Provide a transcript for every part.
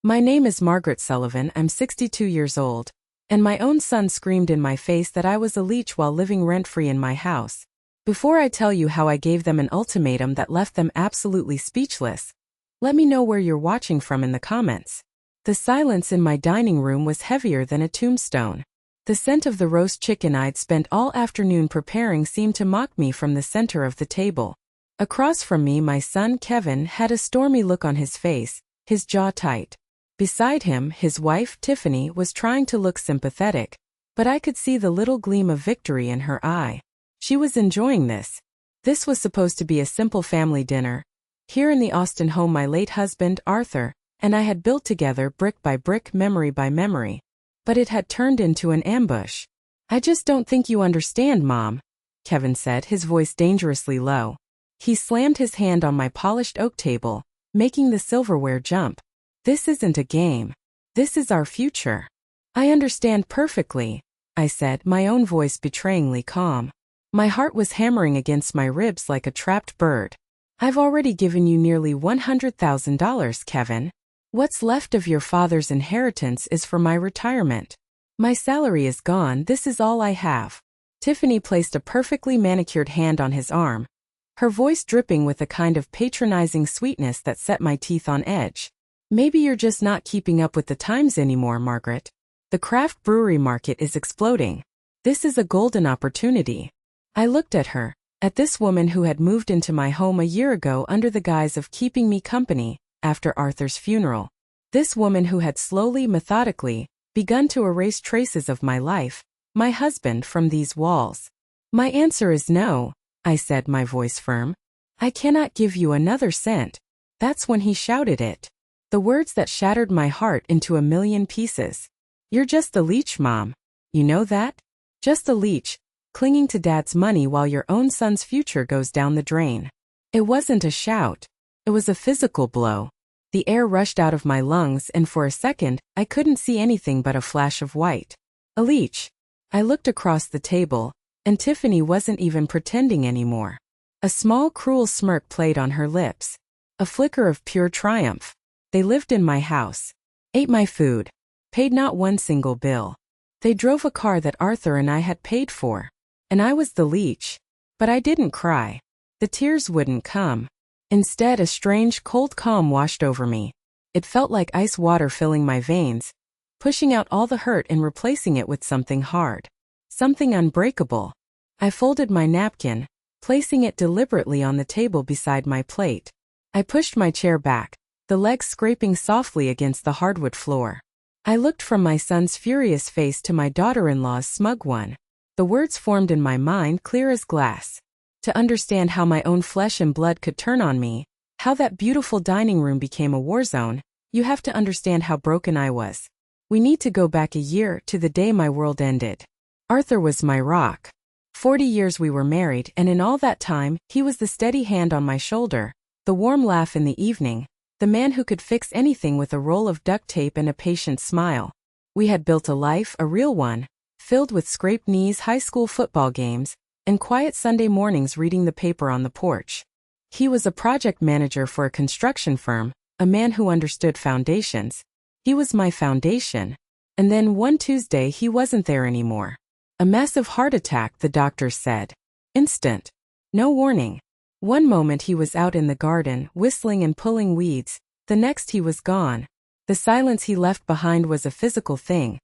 My name is Margaret Sullivan, I'm 62 years old, and my own son screamed in my face that I was a leech while living rent-free in my house. Before I tell you how I gave them an ultimatum that left them absolutely speechless, let me know where you're watching from in the comments. The silence in my dining room was heavier than a tombstone. The scent of the roast chicken I'd spent all afternoon preparing seemed to mock me from the center of the table. Across from me, my son Kevin had a stormy look on his face, his jaw tight. Beside him, his wife, Tiffany, was trying to look sympathetic, but I could see the little gleam of victory in her eye. She was enjoying this. This was supposed to be a simple family dinner, here in the Austin home my late husband, Arthur, and I had built together brick by brick, memory by memory. But it had turned into an ambush. "I just don't think you understand, Mom," Kevin said, his voice dangerously low. He slammed his hand on my polished oak table, making the silverware jump. "This isn't a game. This is our future." "I understand perfectly," I said, my own voice betrayingly calm. My heart was hammering against my ribs like a trapped bird. "I've already given you nearly $100,000, Kevin. What's left of your father's inheritance is for my retirement. My salary is gone, this is all I have." Tiffany placed a perfectly manicured hand on his arm, her voice dripping with a kind of patronizing sweetness that set my teeth on edge. "Maybe you're just not keeping up with the times anymore, Margaret. The craft brewery market is exploding. This is a golden opportunity." I looked at her, at this woman who had moved into my home a year ago under the guise of keeping me company after Arthur's funeral. This woman who had slowly, methodically, begun to erase traces of my life, my husband, from these walls. "My answer is no," I said, my voice firm. "I cannot give you another cent." That's when he shouted it. The words that shattered my heart into a million pieces. "You're just a leech, Mom. You know that? Just a leech, clinging to Dad's money while your own son's future goes down the drain." It wasn't a shout. It was a physical blow. The air rushed out of my lungs, and for a second, I couldn't see anything but a flash of white. A leech. I looked across the table, and Tiffany wasn't even pretending anymore. A small, cruel smirk played on her lips. A flicker of pure triumph. They lived in my house, ate my food, paid not one single bill. They drove a car that Arthur and I had paid for. And I was the leech. But I didn't cry. The tears wouldn't come. Instead, a strange, cold calm washed over me. It felt like ice water filling my veins, pushing out all the hurt and replacing it with something hard. Something unbreakable. I folded my napkin, placing it deliberately on the table beside my plate. I pushed my chair back, the legs scraping softly against the hardwood floor. I looked from my son's furious face to my daughter-in-law's smug one. The words formed in my mind clear as glass. To understand how my own flesh and blood could turn on me, how that beautiful dining room became a war zone, you have to understand how broken I was. We need to go back a year to the day my world ended. Arthur was my rock. 40 years we were married, and in all that time, he was the steady hand on my shoulder, the warm laugh in the evening, the man who could fix anything with a roll of duct tape and a patient smile. We had built a life, a real one, filled with scraped knees, high school football games, and quiet Sunday mornings reading the paper on the porch. He was a project manager for a construction firm, a man who understood foundations. He was my foundation. And then one Tuesday he wasn't there anymore. A massive heart attack, the doctors said. Instant. No warning. One moment he was out in the garden, whistling and pulling weeds. The next he was gone. The silence he left behind was a physical thing.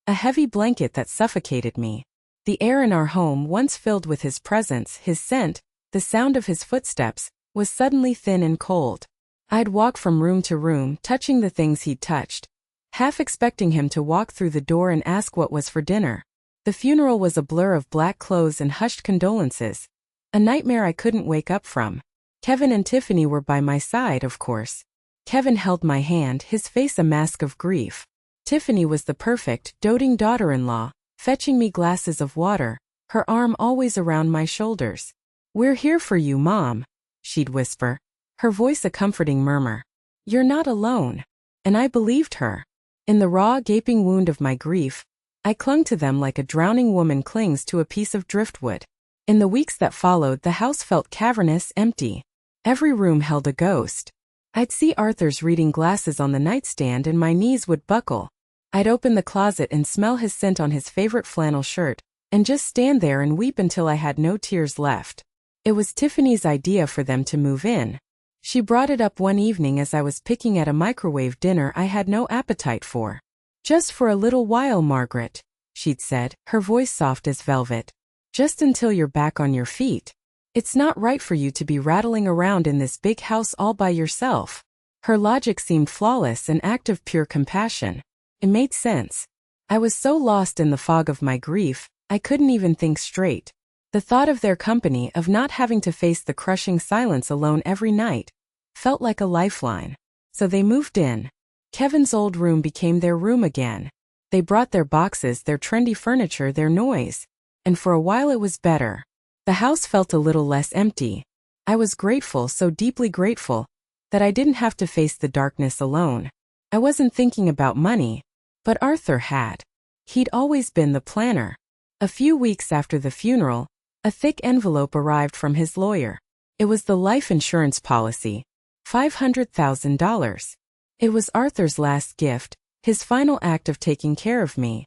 A heavy blanket that suffocated me. The air in our home, once filled with his presence, his scent, the sound of his footsteps, was suddenly thin and cold. I'd walk from room to room, touching the things he'd touched, half expecting him to walk through the door and ask what was for dinner. The funeral was a blur of black clothes and hushed condolences. A nightmare I couldn't wake up from. Kevin and Tiffany were by my side, of course. Kevin held my hand, his face a mask of grief. Tiffany was the perfect, doting daughter-in-law, fetching me glasses of water, her arm always around my shoulders. "We're here for you, Mom," she'd whisper, her voice a comforting murmur. "You're not alone." And I believed her. In the raw, gaping wound of my grief, I clung to them like a drowning woman clings to a piece of driftwood. In the weeks that followed, the house felt cavernous, empty. Every room held a ghost. I'd see Arthur's reading glasses on the nightstand and my knees would buckle. I'd open the closet and smell his scent on his favorite flannel shirt, and just stand there and weep until I had no tears left. It was Tiffany's idea for them to move in. She brought it up one evening as I was picking at a microwave dinner I had no appetite for. "Just for a little while, Margaret," she'd said, her voice soft as velvet. "Just until you're back on your feet. It's not right for you to be rattling around in this big house all by yourself." Her logic seemed flawless, an act of pure compassion. It made sense. I was so lost in the fog of my grief, I couldn't even think straight. The thought of their company, of not having to face the crushing silence alone every night, felt like a lifeline. So they moved in. Kevin's old room became their room again. They brought their boxes, their trendy furniture, their noise. And for a while it was better. The house felt a little less empty. I was grateful, so deeply grateful, that I didn't have to face the darkness alone. I wasn't thinking about money, but Arthur had. He'd always been the planner. A few weeks after the funeral, a thick envelope arrived from his lawyer. It was the life insurance policy, $500,000. It was Arthur's last gift, his final act of taking care of me.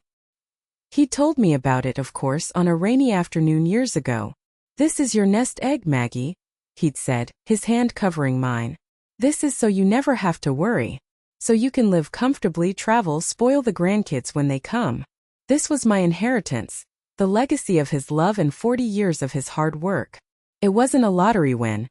He told me about it, of course, on a rainy afternoon years ago. "This is your nest egg, Maggie," he'd said, his hand covering mine. "This is so you never have to worry. So you can live comfortably, travel, spoil the grandkids when they come." This was my inheritance, the legacy of his love and 40 years of his hard work. It wasn't a lottery win.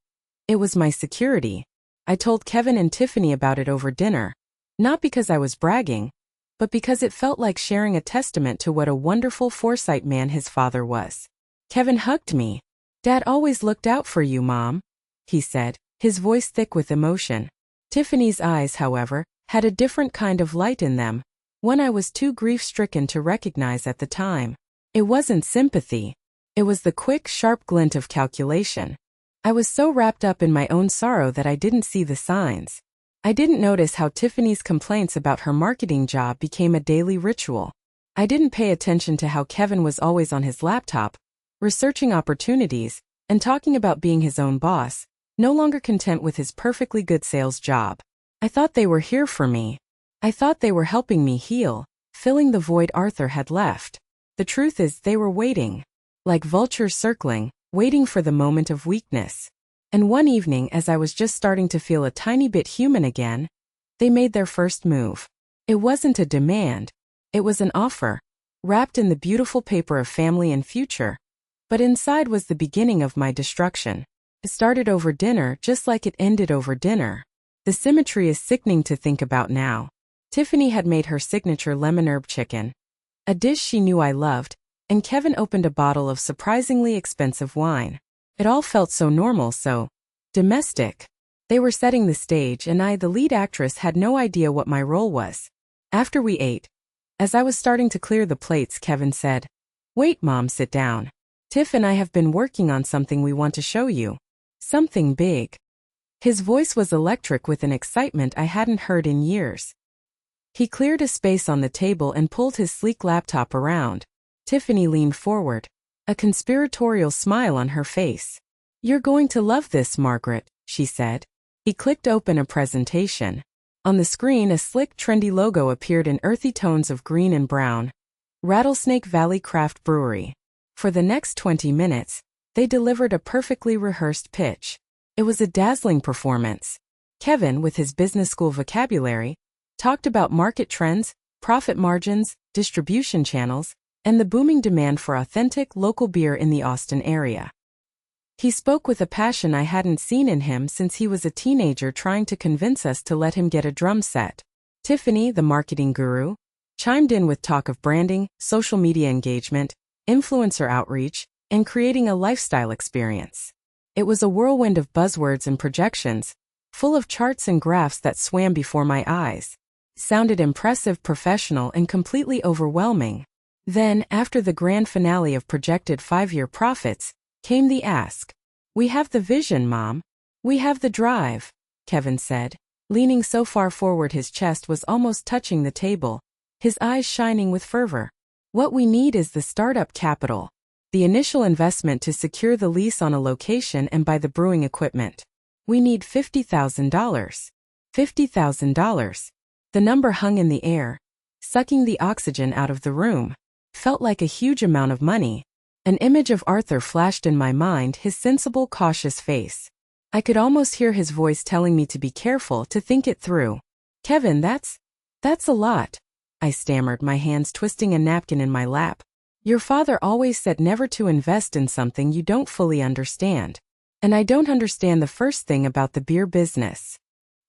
It was my security. I told Kevin and Tiffany about it over dinner. Not because I was bragging, but because it felt like sharing a testament to what a wonderful foresight man his father was. Kevin hugged me. "Dad always looked out for you, Mom," he said, his voice thick with emotion. Tiffany's eyes, however, had a different kind of light in them, one I was too grief-stricken to recognize at the time. It wasn't sympathy. It was the quick, sharp glint of calculation. I was so wrapped up in my own sorrow that I didn't see the signs. I didn't notice how Tiffany's complaints about her marketing job became a daily ritual. I didn't pay attention to how Kevin was always on his laptop, researching opportunities, and talking about being his own boss, no longer content with his perfectly good sales job. I thought they were here for me. I thought they were helping me heal, filling the void Arthur had left. The truth is, they were waiting. Like vultures circling, waiting for the moment of weakness. And one evening, as I was just starting to feel a tiny bit human again, they made their first move. It wasn't a demand. It was an offer, wrapped in the beautiful paper of family and future. But inside was the beginning of my destruction. It started over dinner, just like it ended over dinner. The symmetry is sickening to think about now. Tiffany had made her signature lemon herb chicken, a dish she knew I loved, and Kevin opened a bottle of surprisingly expensive wine. It all felt so normal, so domestic. They were setting the stage, and I, the lead actress, had no idea what my role was. After we ate, as I was starting to clear the plates, Kevin said, "Wait, Mom, sit down. Tiff and I have been working on something we want to show you. Something big." His voice was electric with an excitement I hadn't heard in years. He cleared a space on the table and pulled his sleek laptop around. Tiffany leaned forward, a conspiratorial smile on her face. "You're going to love this, Margaret," she said. He clicked open a presentation. On the screen, a slick, trendy logo appeared in earthy tones of green and brown. Rattlesnake Valley Craft Brewery. For the next 20 minutes, they delivered a perfectly rehearsed pitch. It was a dazzling performance. Kevin, with his business school vocabulary, talked about market trends, profit margins, distribution channels, and the booming demand for authentic, local beer in the Austin area. He spoke with a passion I hadn't seen in him since he was a teenager trying to convince us to let him get a drum set. Tiffany, the marketing guru, chimed in with talk of branding, social media engagement, influencer outreach, and creating a lifestyle experience. It was a whirlwind of buzzwords and projections, full of charts and graphs that swam before my eyes. Sounded impressive, professional, and completely overwhelming. Then, after the grand finale of projected 5-year profits, came the ask. "We have the vision, Mom. We have the drive," Kevin said, leaning so far forward his chest was almost touching the table, his eyes shining with fervor. "What we need is the startup capital, the initial investment to secure the lease on a location and buy the brewing equipment. We need $50,000. $50,000. The number hung in the air, sucking the oxygen out of the room. Felt like a huge amount of money. An image of Arthur flashed in my mind, his sensible, cautious face. I could almost hear his voice telling me to be careful, to think it through. Kevin, that's a lot, I stammered, my hands twisting a napkin in my lap. Your father always said never to invest in something you don't fully understand. And I don't understand the first thing about the beer business.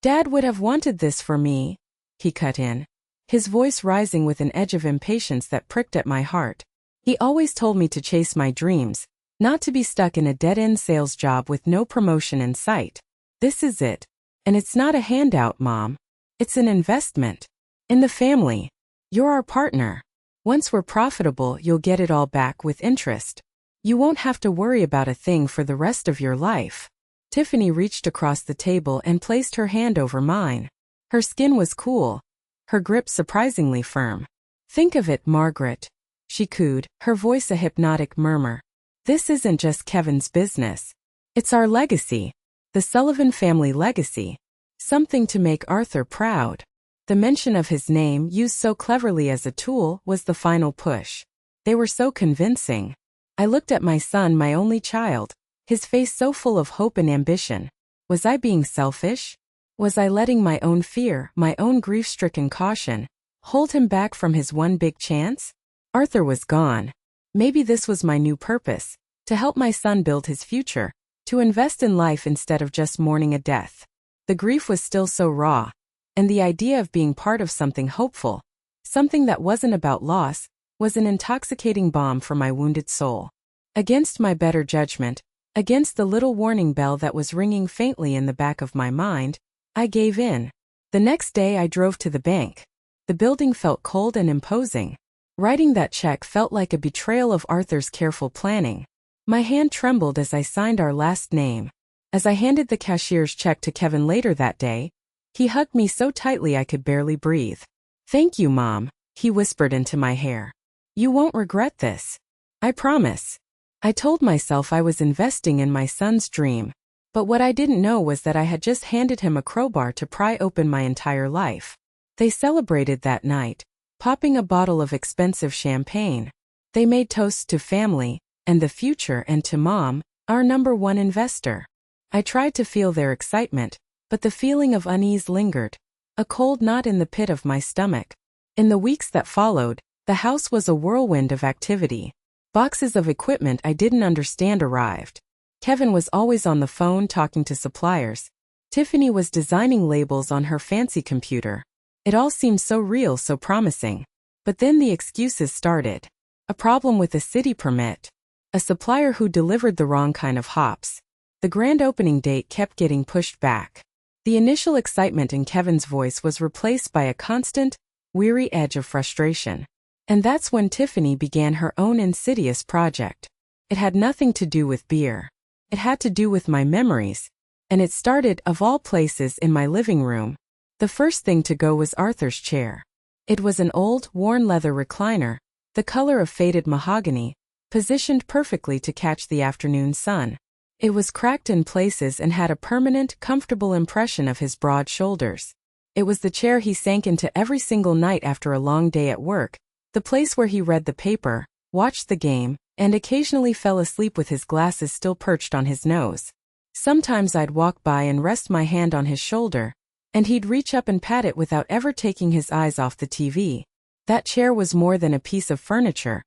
Dad would have wanted this for me, he cut in, his voice rising with an edge of impatience that pricked at my heart. He always told me to chase my dreams, not to be stuck in a dead-end sales job with no promotion in sight. This is it. And it's not a handout, Mom. It's an investment. In the family. You're our partner. Once we're profitable, you'll get it all back with interest. You won't have to worry about a thing for the rest of your life. Tiffany reached across the table and placed her hand over mine. Her skin was cool, her grip surprisingly firm. Think of it, Margaret, she cooed, her voice a hypnotic murmur. This isn't just Kevin's business. It's our legacy. The Sullivan family legacy. Something to make Arthur proud. The mention of his name, used so cleverly as a tool, was the final push. They were so convincing. I looked at my son, my only child, his face so full of hope and ambition. Was I being selfish? Was I letting my own fear, my own grief-stricken caution, hold him back from his one big chance? Arthur was gone. Maybe this was my new purpose, to help my son build his future, to invest in life instead of just mourning a death. The grief was still so raw, and the idea of being part of something hopeful, something that wasn't about loss, was an intoxicating balm for my wounded soul. Against my better judgment, against the little warning bell that was ringing faintly in the back of my mind, I gave in. The next day I drove to the bank. The building felt cold and imposing. Writing that check felt like a betrayal of Arthur's careful planning. My hand trembled as I signed our last name. As I handed the cashier's check to Kevin later that day, he hugged me so tightly I could barely breathe. Thank you, Mom, he whispered into my hair. You won't regret this. I promise. I told myself I was investing in my son's dream. But what I didn't know was that I had just handed him a crowbar to pry open my entire life. They celebrated that night, popping a bottle of expensive champagne. They made toasts to family, and the future, and to Mom, our #1 investor. I tried to feel their excitement, but the feeling of unease lingered, a cold knot in the pit of my stomach. In the weeks that followed, the house was a whirlwind of activity. Boxes of equipment I didn't understand arrived. Kevin was always on the phone talking to suppliers. Tiffany was designing labels on her fancy computer. It all seemed so real, so promising. But then the excuses started. A problem with a city permit. A supplier who delivered the wrong kind of hops. The grand opening date kept getting pushed back. The initial excitement in Kevin's voice was replaced by a constant, weary edge of frustration. And that's when Tiffany began her own insidious project. It had nothing to do with beer. It had to do with my memories. And it started, of all places, in my living room. The first thing to go was Arthur's chair. It was an old, worn leather recliner, the color of faded mahogany, positioned perfectly to catch the afternoon sun. It was cracked in places and had a permanent, comfortable impression of his broad shoulders. It was the chair he sank into every single night after a long day at work, the place where he read the paper, watched the game, and occasionally fell asleep with his glasses still perched on his nose. Sometimes I'd walk by and rest my hand on his shoulder, and he'd reach up and pat it without ever taking his eyes off the TV. That chair was more than a piece of furniture.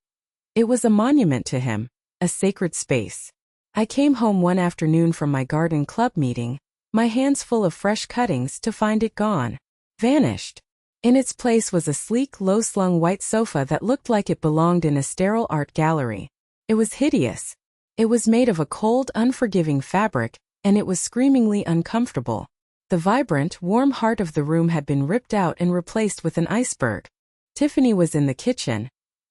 It was a monument to him, a sacred space. I came home one afternoon from my garden club meeting, my hands full of fresh cuttings, to find it gone. Vanished. In its place was a sleek, low-slung white sofa that looked like it belonged in a sterile art gallery. It was hideous. It was made of a cold, unforgiving fabric, and it was screamingly uncomfortable. The vibrant, warm heart of the room had been ripped out and replaced with an iceberg. Tiffany was in the kitchen,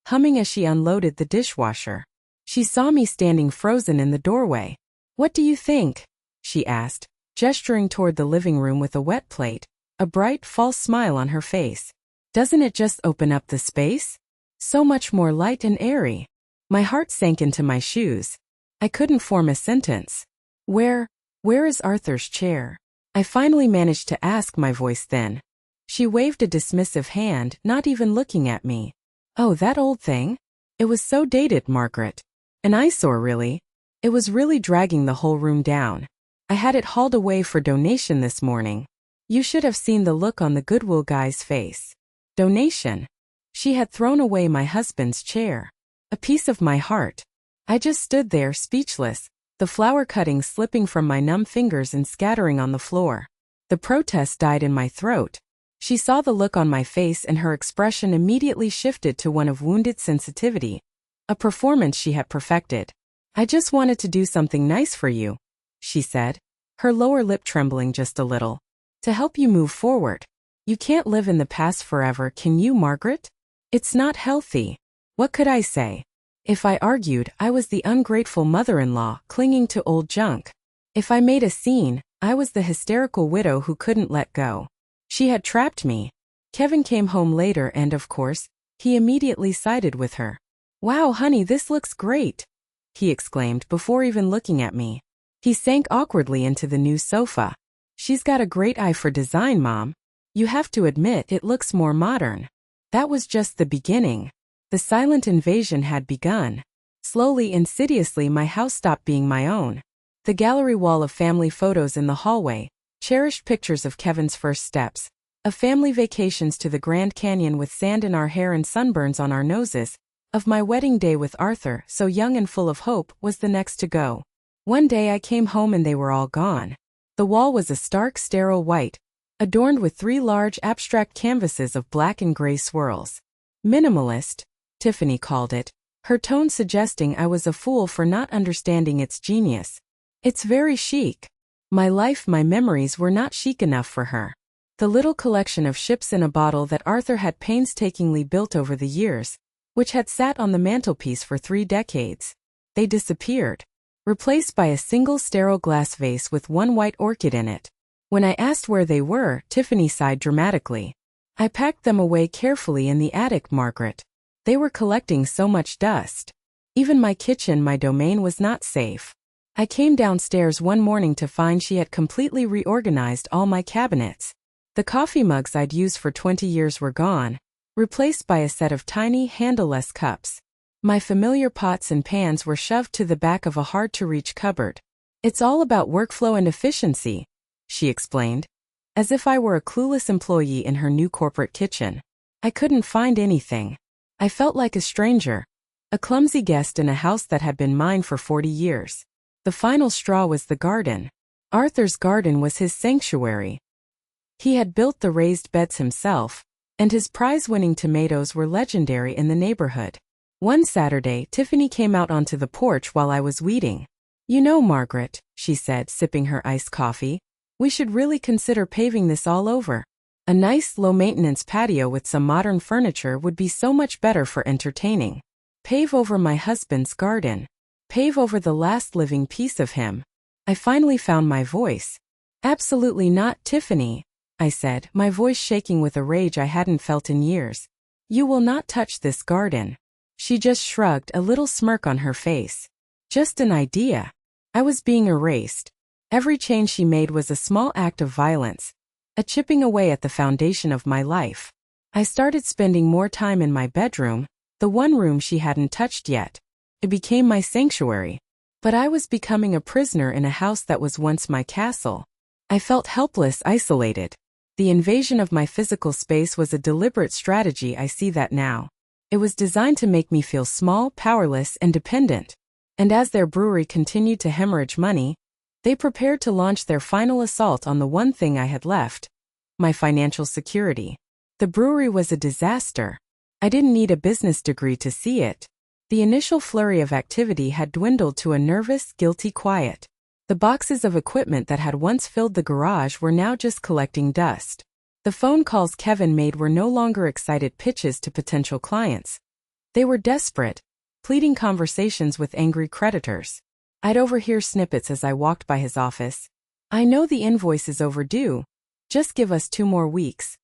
humming as she unloaded the dishwasher. She saw me standing frozen in the doorway. "What do you think?" she asked, gesturing toward the living room with a wet plate, a bright, false smile on her face. "Doesn't it just open up the space? So much more light and airy." My heart sank into my shoes. I couldn't form a sentence. Where is Arthur's chair? I finally managed to ask, my voice thin. She waved a dismissive hand, not even looking at me. Oh, that old thing? It was so dated, Margaret. An eyesore, really. It was really dragging the whole room down. I had it hauled away for donation this morning. You should have seen the look on the Goodwill guy's face. Donation? She had thrown away my husband's chair. A piece of my heart. I just stood there, speechless, the flower cuttings slipping from my numb fingers and scattering on the floor. The protest died in my throat. She saw the look on my face and her expression immediately shifted to one of wounded sensitivity, a performance she had perfected. I just wanted to do something nice for you, she said, her lower lip trembling just a little. To help you move forward. You can't live in the past forever, can you, Margaret? It's not healthy. What could I say? If I argued, I was the ungrateful mother-in-law clinging to old junk. If I made a scene, I was the hysterical widow who couldn't let go. She had trapped me. Kevin came home later and, of course, he immediately sided with her. Wow, honey, this looks great, he exclaimed before even looking at me. He sank awkwardly into the new sofa. She's got a great eye for design, Mom. You have to admit it looks more modern. That was just the beginning. The silent invasion had begun. Slowly, insidiously, my house stopped being my own. The gallery wall of family photos in the hallway, cherished pictures of Kevin's first steps, of family vacations to the Grand Canyon with sand in our hair and sunburns on our noses, of my wedding day with Arthur, so young and full of hope, was the next to go. One day I came home and they were all gone. The wall was a stark, sterile white, adorned with 3 large abstract canvases of black and gray swirls. Minimalist, Tiffany called it, her tone suggesting I was a fool for not understanding its genius. It's very chic. My life, my memories were not chic enough for her. The little collection of ships in a bottle that Arthur had painstakingly built over the years, which had sat on the mantelpiece for 3 decades. They disappeared, replaced by a single sterile glass vase with 1 white orchid in it. When I asked where they were, Tiffany sighed dramatically. I packed them away carefully in the attic, Margaret. They were collecting so much dust. Even my kitchen, my domain, was not safe. I came downstairs one morning to find she had completely reorganized all my cabinets. The coffee mugs I'd used for 20 years were gone, replaced by a set of tiny, handleless cups. My familiar pots and pans were shoved to the back of a hard-to-reach cupboard. It's all about workflow and efficiency, she explained, as if I were a clueless employee in her new corporate kitchen. I couldn't find anything. I felt like a stranger, a clumsy guest in a house that had been mine for 40 years. The final straw was the garden. Arthur's garden was his sanctuary. He had built the raised beds himself, and his prize-winning tomatoes were legendary in the neighborhood. One Saturday, Tiffany came out onto the porch while I was weeding. You know, Margaret, she said, sipping her iced coffee, we should really consider paving this all over. A nice, low-maintenance patio with some modern furniture would be so much better for entertaining. Pave over my husband's garden. Pave over the last living piece of him. I finally found my voice. Absolutely not, Tiffany, I said, my voice shaking with a rage I hadn't felt in years. You will not touch this garden. She just shrugged, a little smirk on her face. Just an idea. I was being erased. Every change she made was a small act of violence, a chipping away at the foundation of my life. I started spending more time in my bedroom, the one room she hadn't touched yet. It became my sanctuary. But I was becoming a prisoner in a house that was once my castle. I felt helpless, isolated. The invasion of my physical space was a deliberate strategy. I see that now. It was designed to make me feel small, powerless, and dependent. And as their brewery continued to hemorrhage money, they prepared to launch their final assault on the one thing I had left, my financial security. The brewery was a disaster. I didn't need a business degree to see it. The initial flurry of activity had dwindled to a nervous, guilty quiet. The boxes of equipment that had once filled the garage were now just collecting dust. The phone calls Kevin made were no longer excited pitches to potential clients. They were desperate, pleading conversations with angry creditors. I'd overhear snippets as I walked by his office. I know the invoice is overdue. Just give us 2 more weeks.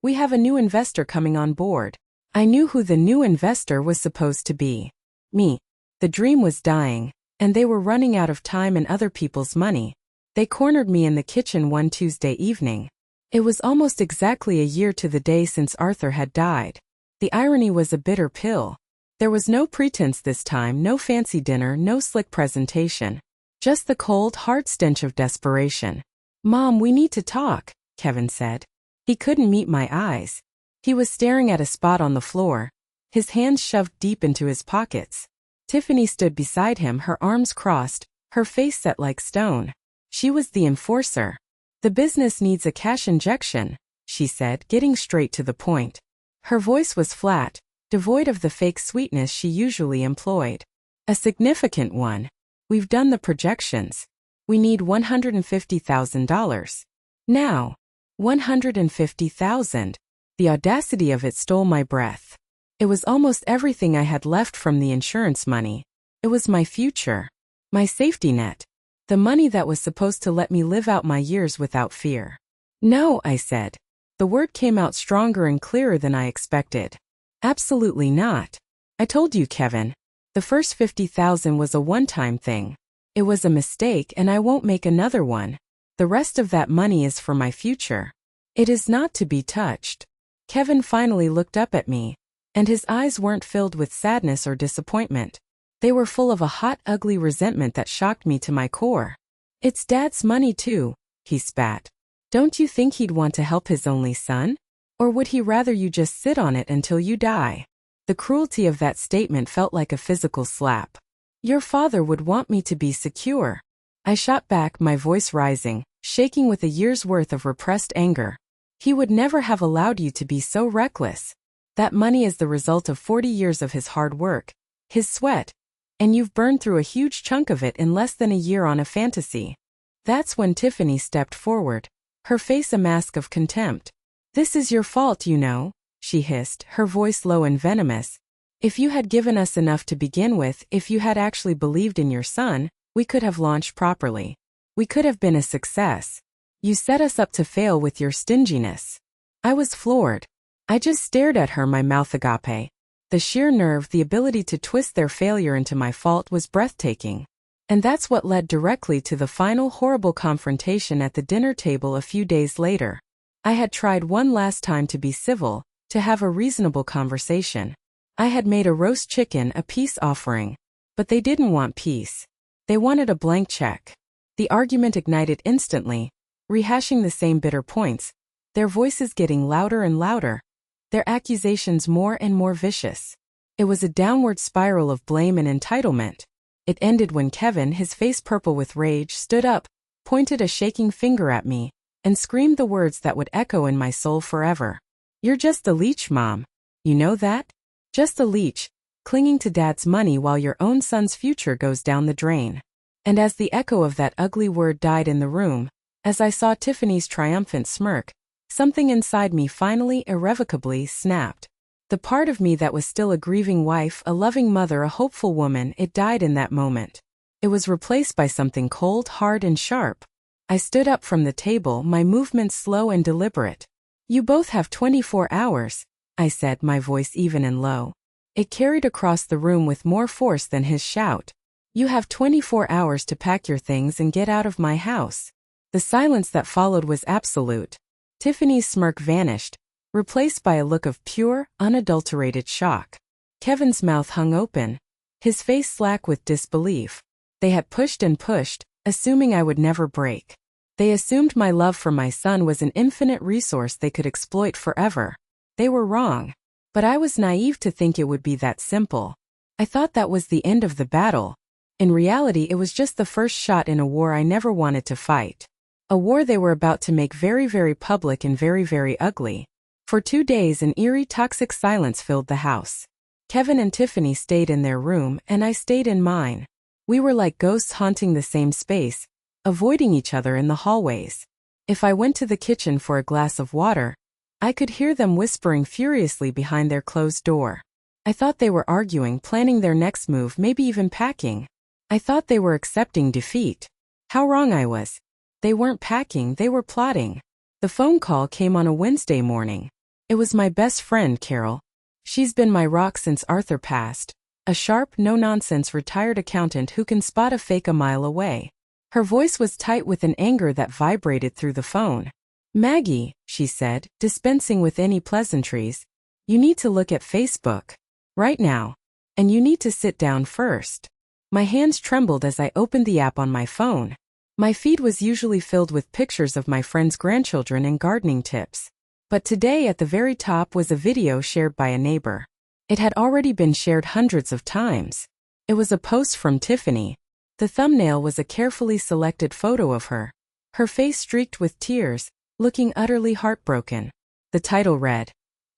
We have a new investor coming on board. I knew who the new investor was supposed to be. Me. The dream was dying, and they were running out of time and other people's money. They cornered me in the kitchen one Tuesday evening. It was almost exactly a year to the day since Arthur had died. The irony was a bitter pill. There was no pretense this time, no fancy dinner, no slick presentation. Just the cold, hard stench of desperation. "Mom, we need to talk," Kevin said. He couldn't meet my eyes. He was staring at a spot on the floor, his hands shoved deep into his pockets. Tiffany stood beside him, her arms crossed, her face set like stone. She was the enforcer. "The business needs a cash injection," she said, getting straight to the point. Her voice was flat, devoid of the fake sweetness she usually employed. "A significant one. We've done the projections. We need $150,000. Now." $150,000. The audacity of it stole my breath. It was almost everything I had left from the insurance money. It was my future. My safety net. The money that was supposed to let me live out my years without fear. "No," I said. The word came out stronger and clearer than I expected. "Absolutely not. I told you, Kevin. The first $50,000 was a one-time thing. It was a mistake and I won't make another one. The rest of that money is for my future. It is not to be touched." Kevin finally looked up at me, and his eyes weren't filled with sadness or disappointment. They were full of a hot, ugly resentment that shocked me to my core. "It's Dad's money too," he spat. "Don't you think he'd want to help his only son? Or would he rather you just sit on it until you die?" The cruelty of that statement felt like a physical slap. "Your father would want me to be secure," I shot back, my voice rising, shaking with a year's worth of repressed anger. "He would never have allowed you to be so reckless. That money is the result of 40 years of his hard work, his sweat, and you've burned through a huge chunk of it in less than a year on a fantasy." That's when Tiffany stepped forward, her face a mask of contempt. "This is your fault, you know," she hissed, her voice low and venomous. "If you had given us enough to begin with, if you had actually believed in your son, we could have launched properly. We could have been a success. You set us up to fail with your stinginess." I was floored. I just stared at her, my mouth agape. The sheer nerve, the ability to twist their failure into my fault was breathtaking. And that's what led directly to the final horrible confrontation at the dinner table a few days later. I had tried one last time to be civil, to have a reasonable conversation. I had made a roast chicken a peace offering. But they didn't want peace. They wanted a blank check. The argument ignited instantly, rehashing the same bitter points, their voices getting louder and louder, their accusations more and more vicious. It was a downward spiral of blame and entitlement. It ended when Kevin, his face purple with rage, stood up, pointed a shaking finger at me, and screamed the words that would echo in my soul forever. "You're just a leech, Mom. You know that? Just a leech, clinging to Dad's money while your own son's future goes down the drain." And as the echo of that ugly word died in the room, as I saw Tiffany's triumphant smirk, something inside me finally, irrevocably, snapped. The part of me that was still a grieving wife, a loving mother, a hopeful woman, it died in that moment. It was replaced by something cold, hard, and sharp. I stood up from the table, my movements slow and deliberate. "You both have 24 hours, I said, my voice even and low. It carried across the room with more force than his shout. "You have 24 hours to pack your things and get out of my house." The silence that followed was absolute. Tiffany's smirk vanished, replaced by a look of pure, unadulterated shock. Kevin's mouth hung open, his face slack with disbelief. They had pushed and pushed, assuming I would never break. They assumed my love for my son was an infinite resource they could exploit forever. They were wrong. But I was naive to think it would be that simple. I thought that was the end of the battle. In reality, it was just the first shot in a war I never wanted to fight. A war they were about to make very, very public and very, very ugly. For 2 days, an eerie, toxic silence filled the house. Kevin and Tiffany stayed in their room, and I stayed in mine. We were like ghosts haunting the same space, avoiding each other in the hallways. If I went to the kitchen for a glass of water, I could hear them whispering furiously behind their closed door. I thought they were arguing, planning their next move, maybe even packing. I thought they were accepting defeat. How wrong I was. They weren't packing, they were plotting. The phone call came on a Wednesday morning. It was my best friend, Carol. She's been my rock since Arthur passed. A sharp, no-nonsense retired accountant who can spot a fake a mile away. Her voice was tight with an anger that vibrated through the phone. "Maggie," she said, dispensing with any pleasantries, "you need to look at Facebook. Right now. And you need to sit down first." My hands trembled as I opened the app on my phone. My feed was usually filled with pictures of my friends' grandchildren and gardening tips. But today at the very top was a video shared by a neighbor. It had already been shared hundreds of times. It was a post from Tiffany. The thumbnail was a carefully selected photo of her. Her face streaked with tears, looking utterly heartbroken. The title read,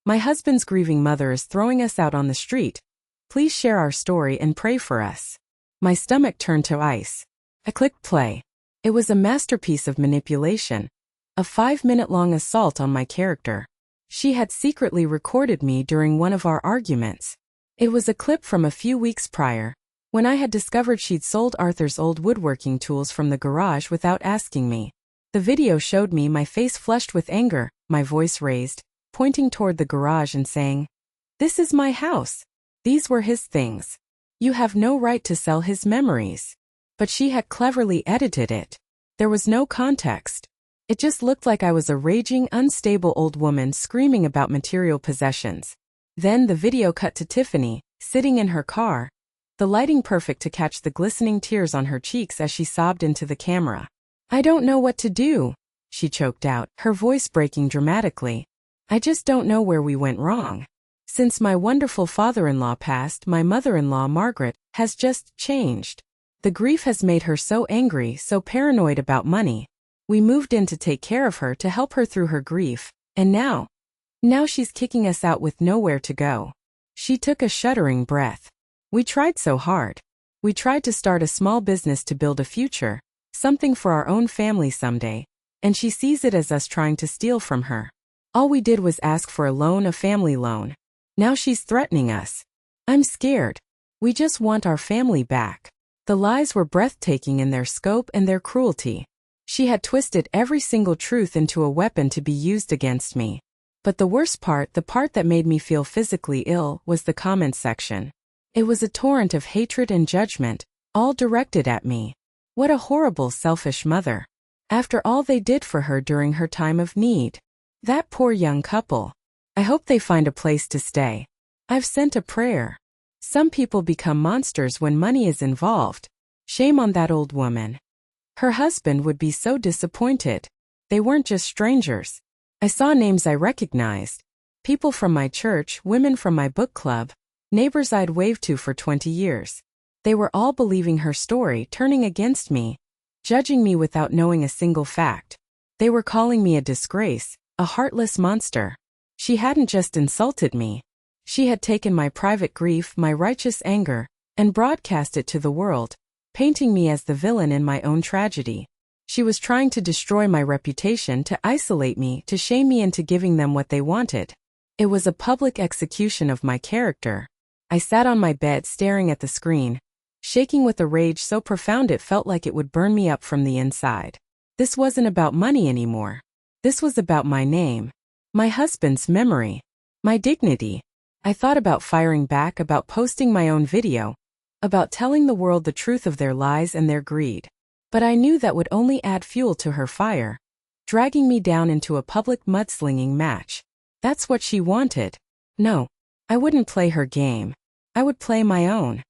"My husband's grieving mother is throwing us out on the street. Please share our story and pray for us." My stomach turned to ice. I clicked play. It was a masterpiece of manipulation. A 5-minute-long assault on my character. She had secretly recorded me during one of our arguments. It was a clip from a few weeks prior, when I had discovered she'd sold Arthur's old woodworking tools from the garage without asking me. The video showed me my face flushed with anger, my voice raised, pointing toward the garage and saying, "This is my house. These were his things. You have no right to sell his memories." But she had cleverly edited it. There was no context. It just looked like I was a raging, unstable old woman screaming about material possessions. Then the video cut to Tiffany, sitting in her car, the lighting perfect to catch the glistening tears on her cheeks as she sobbed into the camera. "I don't know what to do," she choked out, her voice breaking dramatically. "I just don't know where we went wrong. Since my wonderful father-in-law passed, my mother-in-law, Margaret, has just changed. The grief has made her so angry, so paranoid about money. We moved in to take care of her, to help her through her grief, and now she's kicking us out with nowhere to go." She took a shuddering breath. "We tried so hard. We tried to start a small business to build a future, something for our own family someday, and she sees it as us trying to steal from her. All we did was ask for a loan, a family loan. Now she's threatening us. I'm scared. We just want our family back." The lies were breathtaking in their scope and their cruelty. She had twisted every single truth into a weapon to be used against me. But the worst part, the part that made me feel physically ill, was the comment section. It was a torrent of hatred and judgment, all directed at me. What a horrible, selfish mother. After all they did for her during her time of need. That poor young couple. I hope they find a place to stay. I've sent a prayer. Some people become monsters when money is involved. Shame on that old woman. Her husband would be so disappointed. They weren't just strangers. I saw names I recognized. People from my church, women from my book club, neighbors I'd waved to for 20 years. They were all believing her story, turning against me, judging me without knowing a single fact. They were calling me a disgrace, a heartless monster. She hadn't just insulted me. She had taken my private grief, my righteous anger, and broadcast it to the world, painting me as the villain in my own tragedy. She was trying to destroy my reputation, to isolate me, to shame me into giving them what they wanted. It was a public execution of my character. I sat on my bed staring at the screen, shaking with a rage so profound it felt like it would burn me up from the inside. This wasn't about money anymore. This was about my name, my husband's memory, my dignity. I thought about firing back, about posting my own video, about telling the world the truth of their lies and their greed. But I knew that would only add fuel to her fire, dragging me down into a public mudslinging match. That's what she wanted. No, I wouldn't play her game. I would play my own.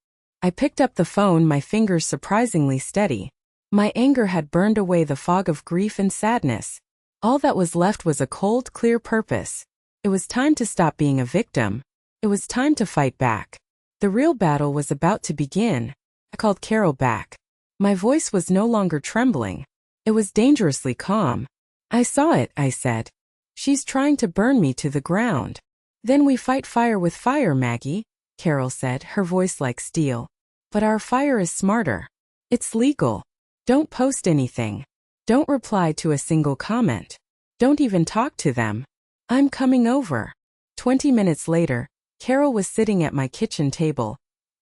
I picked up the phone, my fingers surprisingly steady. My anger had burned away the fog of grief and sadness. All that was left was a cold, clear purpose. It was time to stop being a victim. It was time to fight back. The real battle was about to begin. I called Carol back. My voice was no longer trembling. It was dangerously calm. "I saw it," I said. "She's trying to burn me to the ground." "Then we fight fire with fire, Maggie," Carol said, her voice like steel. "But our fire is smarter. It's legal. Don't post anything. Don't reply to a single comment. Don't even talk to them. I'm coming over." 20 minutes later, Carol was sitting at my kitchen table,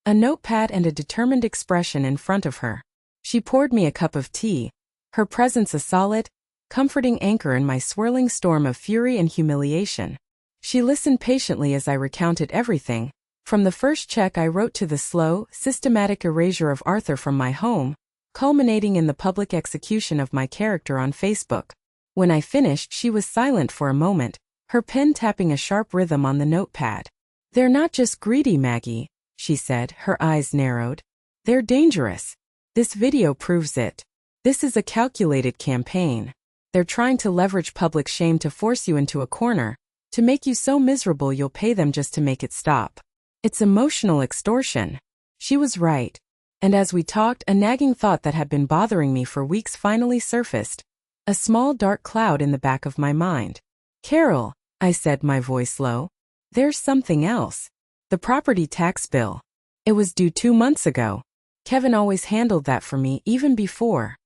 a notepad and a determined expression in front of her. She poured me a cup of tea, her presence a solid, comforting anchor in my swirling storm of fury and humiliation. She listened patiently as I recounted everything, from the first check I wrote to the slow, systematic erasure of Arthur from my home, culminating in the public execution of my character on Facebook. When I finished, she was silent for a moment, her pen tapping a sharp rhythm on the notepad. "They're not just greedy, Maggie," she said, her eyes narrowed. "They're dangerous. This video proves it. This is a calculated campaign. They're trying to leverage public shame to force you into a corner, to make you so miserable you'll pay them just to make it stop. It's emotional extortion." She was right. And as we talked, a nagging thought that had been bothering me for weeks finally surfaced. A small dark cloud in the back of my mind. "Carol," I said, my voice low. "There's something else. The property tax bill. It was due 2 months ago. Kevin always handled that for me even before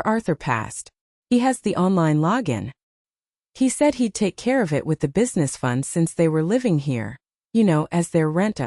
Arthur passed. He has the online login. He said he'd take care of it with the business funds since they were living here, as their rent."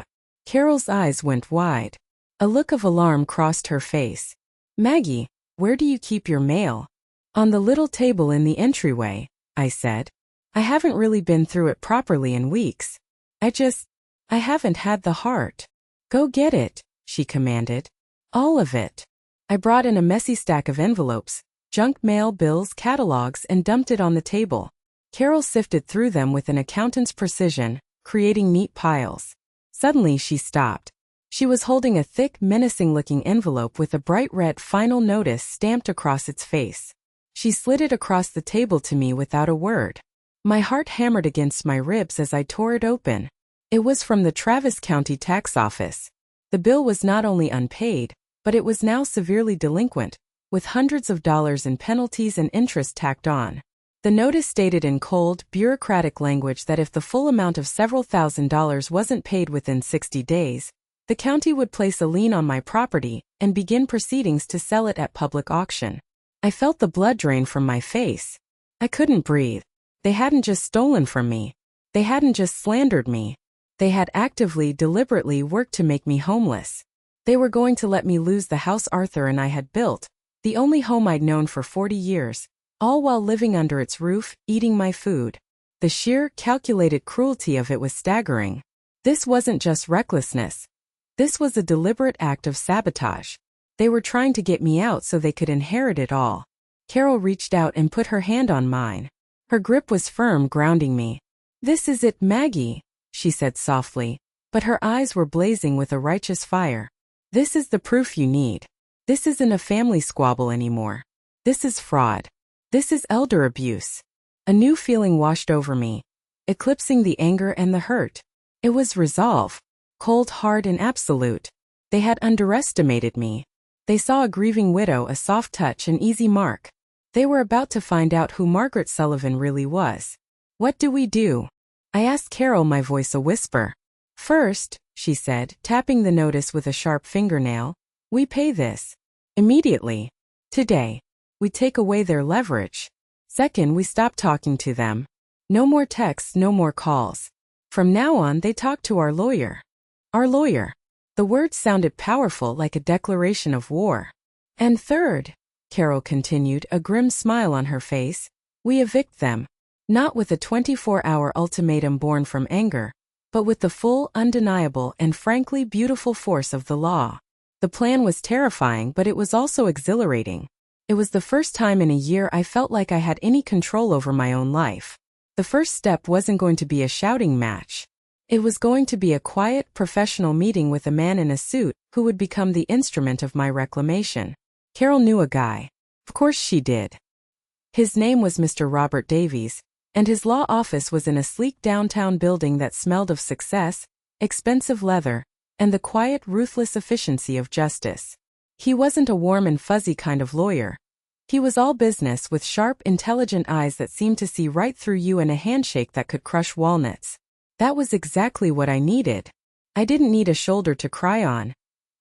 Carol's eyes went wide. A look of alarm crossed her face. "Maggie, where do you keep your mail?" "On the little table in the entryway," I said. "I haven't really been through it properly in weeks. I haven't had the heart." "Go get it," she commanded. "All of it." I brought in a messy stack of envelopes, junk mail, bills, catalogs, and dumped it on the table. Carol sifted through them with an accountant's precision, creating neat piles. Suddenly she stopped. She was holding a thick, menacing-looking envelope with a bright red final notice stamped across its face. She slid it across the table to me without a word. My heart hammered against my ribs as I tore it open. It was from the Travis County Tax Office. The bill was not only unpaid, but it was now severely delinquent, with hundreds of dollars in penalties and interest tacked on. The notice stated in cold, bureaucratic language that if the full amount of several $1,000s wasn't paid within 60 days, the county would place a lien on my property and begin proceedings to sell it at public auction. I felt the blood drain from my face. I couldn't breathe. They hadn't just stolen from me. They hadn't just slandered me. They had actively, deliberately worked to make me homeless. They were going to let me lose the house Arthur and I had built, the only home I'd known for 40 years, all while living under its roof, eating my food. The sheer, calculated cruelty of it was staggering. This wasn't just recklessness. This was a deliberate act of sabotage. They were trying to get me out so they could inherit it all. Carol reached out and put her hand on mine. Her grip was firm, grounding me. "This is it, Maggie," she said softly, but her eyes were blazing with a righteous fire. "This is the proof you need. This isn't a family squabble anymore. This is fraud. This is elder abuse." A new feeling washed over me, eclipsing the anger and the hurt. It was resolve. Cold, hard, and absolute. They had underestimated me. They saw a grieving widow, a soft touch, an easy mark. They were about to find out who Margaret Sullivan really was. "What do we do?" I asked Carol, my voice a whisper. "First," she said, tapping the notice with a sharp fingernail, "we pay this. Immediately. Today. We take away their leverage. Second, we stop talking to them. No more texts, no more calls. From now on, they talk to our lawyer. Our lawyer." The words sounded powerful, like a declaration of war. "And third," Carol continued, a grim smile on her face, "we evict them. Not with a 24-hour ultimatum born from anger, but with the full, undeniable, and frankly beautiful force of the law." The plan was terrifying, but it was also exhilarating. It was the first time in a year I felt like I had any control over my own life. The first step wasn't going to be a shouting match. It was going to be a quiet, professional meeting with a man in a suit who would become the instrument of my reclamation. Carol knew a guy. Of course she did. His name was Mr. Robert Davies, and his law office was in a sleek downtown building that smelled of success, expensive leather, and the quiet, ruthless efficiency of justice. He wasn't a warm and fuzzy kind of lawyer. He was all business, with sharp, intelligent eyes that seemed to see right through you and a handshake that could crush walnuts. That was exactly what I needed. I didn't need a shoulder to cry on.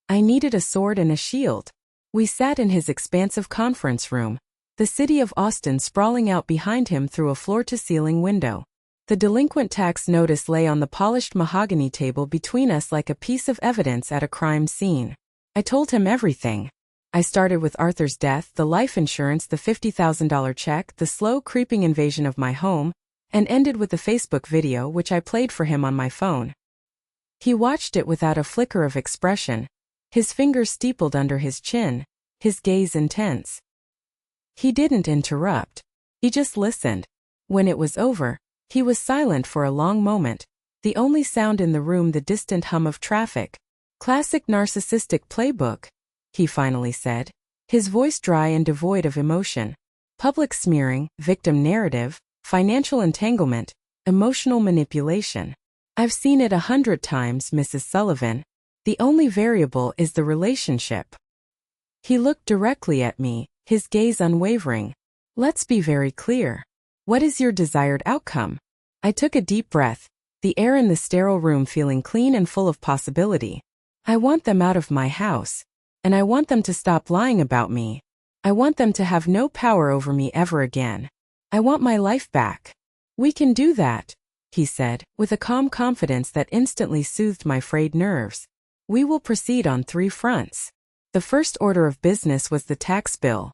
I needed a sword and a shield. We sat in his expansive conference room, the city of Austin sprawling out behind him through a floor-to-ceiling window. The delinquent tax notice lay on the polished mahogany table between us like a piece of evidence at a crime scene. I told him everything. I started with Arthur's death, the life insurance, the $50,000 check, the slow creeping invasion of my home, and ended with the Facebook video which I played for him on my phone. He watched it without a flicker of expression, his fingers steepled under his chin, his gaze intense. He didn't interrupt. He just listened. When it was over, he was silent for a long moment, the only sound in the room the distant hum of traffic. "Classic narcissistic playbook," he finally said, his voice dry and devoid of emotion. "Public smearing, victim narrative, financial entanglement, emotional manipulation. I've seen it 100 times, Mrs. Sullivan. The only variable is the relationship." He looked directly at me, his gaze unwavering. "Let's be very clear. What is your desired outcome?" I took a deep breath, the air in the sterile room feeling clean and full of possibility. "I want them out of my house. And I want them to stop lying about me. I want them to have no power over me ever again. I want my life back." "We can do that," he said, with a calm confidence that instantly soothed my frayed nerves. "We will proceed on 3 fronts. The first order of business was the tax bill.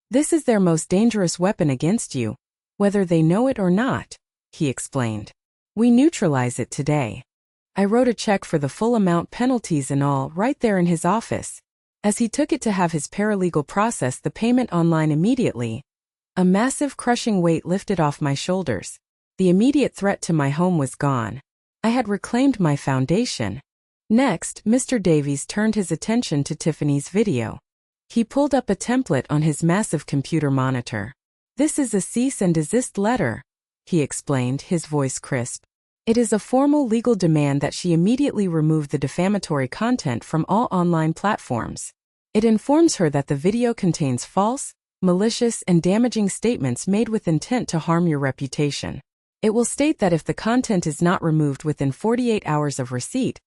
This is their most dangerous weapon against you, whether they know it or not," he explained. "We neutralize it today." I wrote a check for the full amount, penalties and all, right there in his office. As he took it to have his paralegal process the payment online immediately, a massive crushing weight lifted off my shoulders. The immediate threat to my home was gone. I had reclaimed my foundation. Next, Mr. Davies turned his attention to Tiffany's video. He pulled up a template on his massive computer monitor. "This is a cease and desist letter," he explained, his voice crisp. "It is a formal legal demand that she immediately remove the defamatory content from all online platforms. It informs her that the video contains false, malicious, and damaging statements made with intent to harm your reputation. It will state that if the content is not removed within 48 hours of receipt,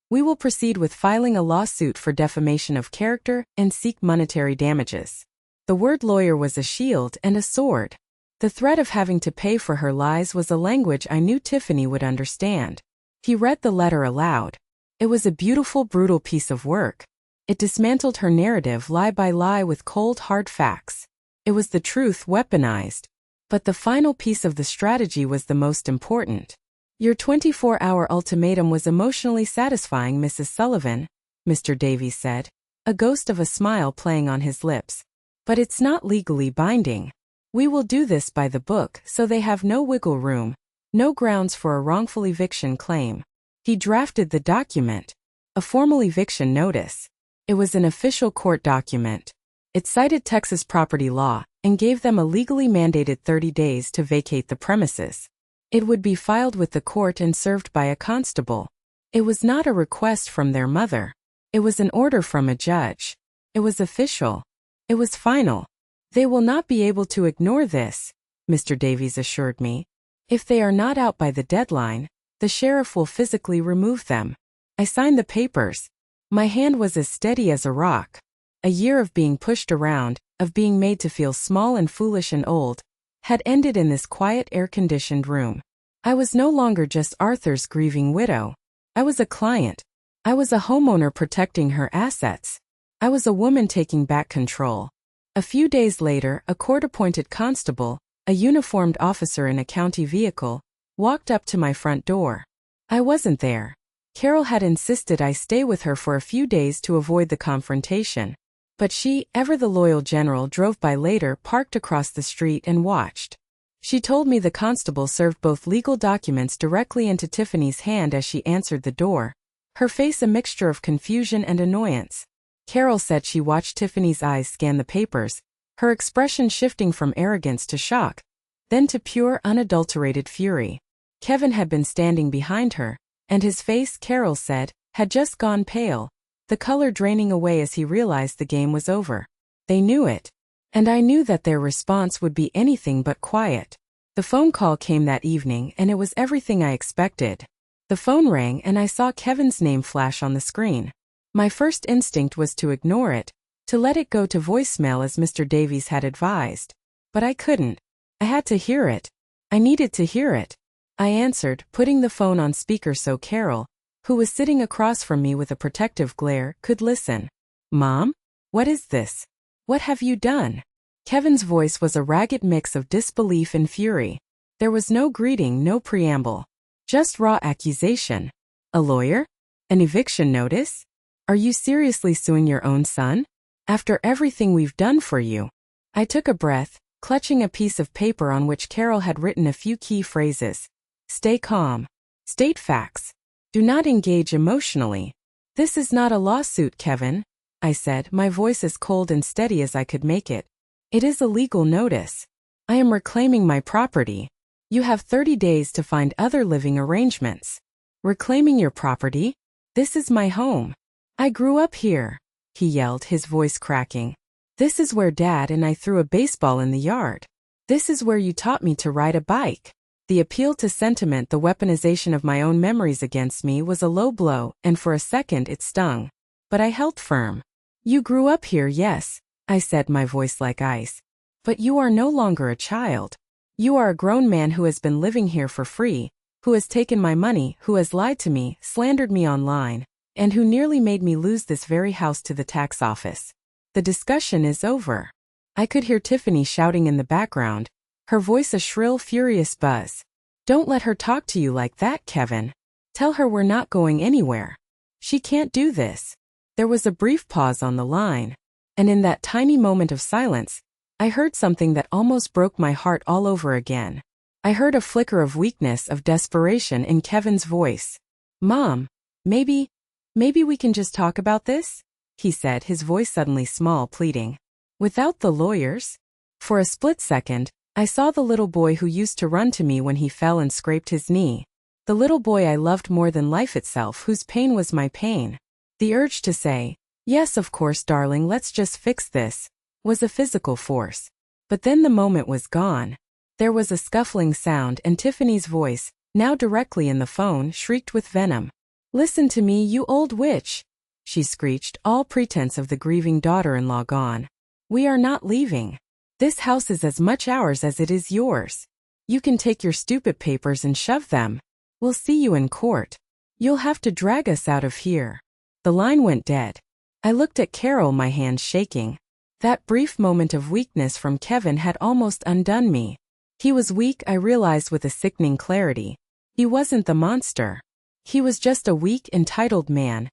we will proceed with filing a lawsuit for defamation of character and seek monetary damages." The word lawyer was a shield and a sword. The threat of having to pay for her lies was a language I knew Tiffany would understand. He read the letter aloud. It was a beautiful, brutal piece of work. It dismantled her narrative lie by lie with cold, hard facts. It was the truth weaponized. But the final piece of the strategy was the most important. "Your 24-hour ultimatum was emotionally satisfying, Mrs. Sullivan," Mr. Davies said, a ghost of a smile playing on his lips. "But it's not legally binding. We will do this by the book, so they have no wiggle room, no grounds for a wrongful eviction claim." He drafted the document. A formal eviction notice. It was an official court document. It cited Texas property law and gave them a legally mandated 30 days to vacate the premises. It would be filed with the court and served by a constable. It was not a request from their mother. It was an order from a judge. It was official. It was final. "They will not be able to ignore this," Mr. Davies assured me. "If they are not out by the deadline, the sheriff will physically remove them." I signed the papers. My hand was as steady as a rock. A year of being pushed around, of being made to feel small and foolish and old, had ended in this quiet, air-conditioned room. I was no longer just Arthur's grieving widow. I was a client. I was a homeowner protecting her assets. I was a woman taking back control. A few days later, a court-appointed constable, a uniformed officer in a county vehicle, walked up to my front door. I wasn't there. Carol had insisted I stay with her for a few days to avoid the confrontation. But she, ever the loyal general, drove by later, parked across the street and watched. She told me the constable served both legal documents directly into Tiffany's hand as she answered the door, her face a mixture of confusion and annoyance. Carol said she watched Tiffany's eyes scan the papers, her expression shifting from arrogance to shock, then to pure, unadulterated fury. Kevin had been standing behind her, and his face, Carol said, had just gone pale, the color draining away as he realized the game was over. They knew it. And I knew that their response would be anything but quiet. The phone call came that evening, and it was everything I expected. The phone rang and I saw Kevin's name flash on the screen. My first instinct was to ignore it, to let it go to voicemail as Mr. Davies had advised. But I couldn't. I had to hear it. I needed to hear it. I answered, putting the phone on speaker so Carol, who was sitting across from me with a protective glare, could listen. "Mom? What is this? What have you done?" Kevin's voice was a ragged mix of disbelief and fury. There was no greeting, no preamble. Just raw accusation. "A lawyer? An eviction notice? Are you seriously suing your own son?" After everything we've done for you. I took a breath, clutching a piece of paper on which Carol had written a few key phrases. Stay calm. State facts. Do not engage emotionally. This is not a lawsuit, Kevin, I said, my voice as cold and steady as I could make it. It is a legal notice. I am reclaiming my property. You have 30 days to find other living arrangements. Reclaiming your property? This is my home. I grew up here, he yelled, his voice cracking. This is where Dad and I threw a baseball in the yard. This is where you taught me to ride a bike. The appeal to sentiment, the weaponization of my own memories against me, was a low blow, and for a second it stung. But I held firm. You grew up here, yes, I said, my voice like ice. But you are no longer a child. You are a grown man who has been living here for free, who has taken my money, who has lied to me, slandered me online, and who nearly made me lose this very house to the tax office. The discussion is over. I could hear Tiffany shouting in the background, her voice a shrill, furious buzz. Don't let her talk to you like that, Kevin. Tell her we're not going anywhere. She can't do this. There was a brief pause on the line, and in that tiny moment of silence, I heard something that almost broke my heart all over again. I heard a flicker of weakness, of desperation in Kevin's voice. Mom, maybe we can just talk about this? He said, his voice suddenly small, pleading. Without the lawyers? For a split second, I saw the little boy who used to run to me when he fell and scraped his knee. The little boy I loved more than life itself, whose pain was my pain. The urge to say, yes, of course, darling, let's just fix this, was a physical force. But then the moment was gone. There was a scuffling sound, and Tiffany's voice, now directly in the phone, shrieked with venom. Listen to me, you old witch, she screeched, all pretense of the grieving daughter-in-law gone. We are not leaving. This house is as much ours as it is yours. You can take your stupid papers and shove them. We'll see you in court. You'll have to drag us out of here. The line went dead. I looked at Carol, my hands shaking. That brief moment of weakness from Kevin had almost undone me. He was weak, I realized with a sickening clarity. He wasn't the monster. He was just a weak, entitled man,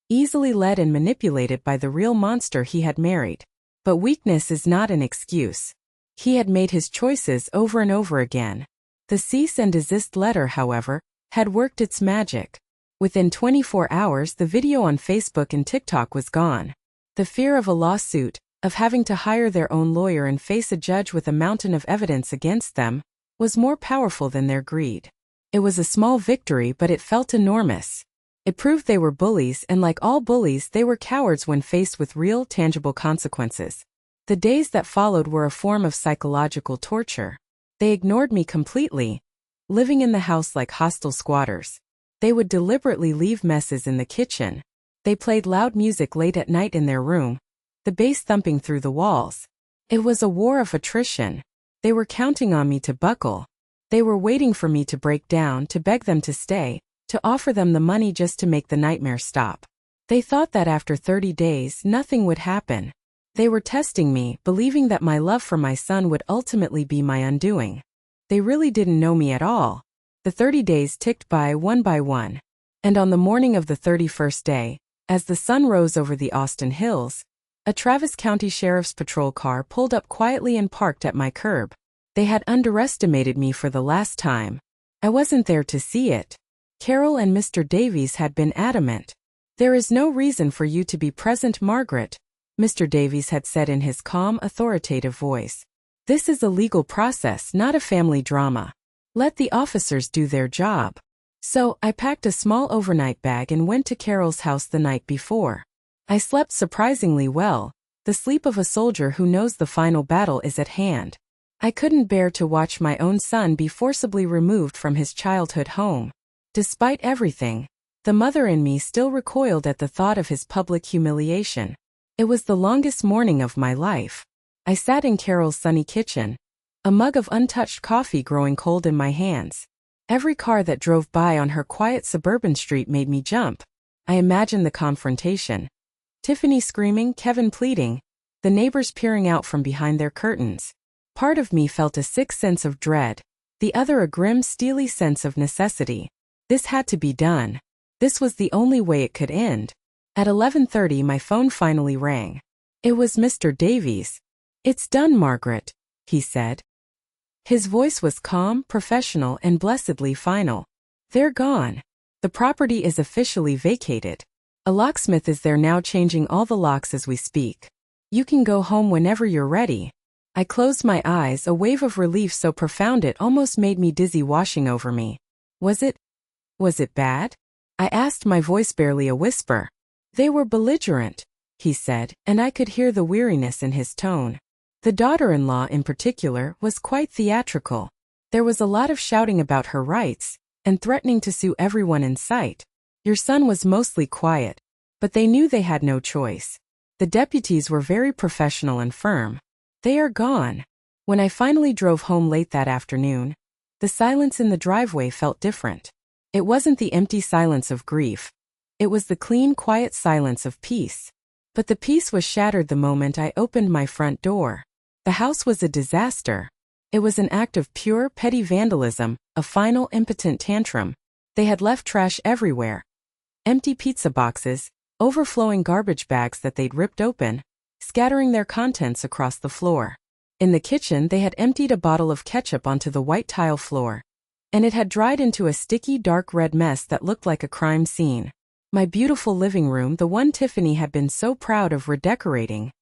easily led and manipulated by the real monster he had married. But weakness is not an excuse. He had made his choices over and over again. The cease and desist letter, however, had worked its magic. Within 24 hours, the video on Facebook and TikTok was gone. The fear of a lawsuit, of having to hire their own lawyer and face a judge with a mountain of evidence against them, was more powerful than their greed. It was a small victory, but it felt enormous. It proved they were bullies, and like all bullies, they were cowards when faced with real, tangible consequences. The days that followed were a form of psychological torture. They ignored me completely, living in the house like hostile squatters. They would deliberately leave messes in the kitchen. They played loud music late at night in their room, the bass thumping through the walls. It was a war of attrition. They were counting on me to buckle. They were waiting for me to break down, to beg them to stay, to offer them the money just to make the nightmare stop. They thought that after 30 days nothing would happen. They were testing me, believing that my love for my son would ultimately be my undoing. They really didn't know me at all. The 30 days ticked by one, and on the morning of the 31st day, as the sun rose over the Austin Hills, a Travis County Sheriff's Patrol car pulled up quietly and parked at my curb. They had underestimated me for the last time. I wasn't there to see it. Carol and Mr. Davies had been adamant. There is no reason for you to be present, Margaret, Mr. Davies had said in his calm, authoritative voice. This is a legal process, not a family drama. Let the officers do their job. So, I packed a small overnight bag and went to Carol's house the night before. I slept surprisingly well, the sleep of a soldier who knows the final battle is at hand. I couldn't bear to watch my own son be forcibly removed from his childhood home. Despite everything, the mother in me still recoiled at the thought of his public humiliation. It was the longest morning of my life. I sat in Carol's sunny kitchen, a mug of untouched coffee growing cold in my hands. Every car that drove by on her quiet suburban street made me jump. I imagined the confrontation. Tiffany screaming, Kevin pleading, the neighbors peering out from behind their curtains. Part of me felt a sick sense of dread, the other a grim, steely sense of necessity. This had to be done. This was the only way it could end. At 11:30 my phone finally rang. It was Mr. Davies. "It's done, Margaret," he said. His voice was calm, professional, and blessedly final. "They're gone. The property is officially vacated. A locksmith is there now changing all the locks as we speak. You can go home whenever you're ready." I closed my eyes, a wave of relief so profound it almost made me dizzy washing over me. Was it bad? I asked, my voice barely a whisper. "They were belligerent," he said, and I could hear the weariness in his tone. The daughter-in-law in particular was quite theatrical. There was a lot of shouting about her rights, and threatening to sue everyone in sight. Your son was mostly quiet, but they knew they had no choice. The deputies were very professional and firm. "They are gone." When I finally drove home late that afternoon, the silence in the driveway felt different. It wasn't the empty silence of grief. It was the clean, quiet silence of peace. But the peace was shattered the moment I opened my front door. The house was a disaster. It was an act of pure, petty vandalism, a final, impotent tantrum. They had left trash everywhere. Empty pizza boxes, overflowing garbage bags that they'd ripped open, scattering their contents across the floor. In the kitchen, they had emptied a bottle of ketchup onto the white tile floor, and it had dried into a sticky, dark red mess that looked like a crime scene. My beautiful living room, the one Tiffany had been so proud of redecorating,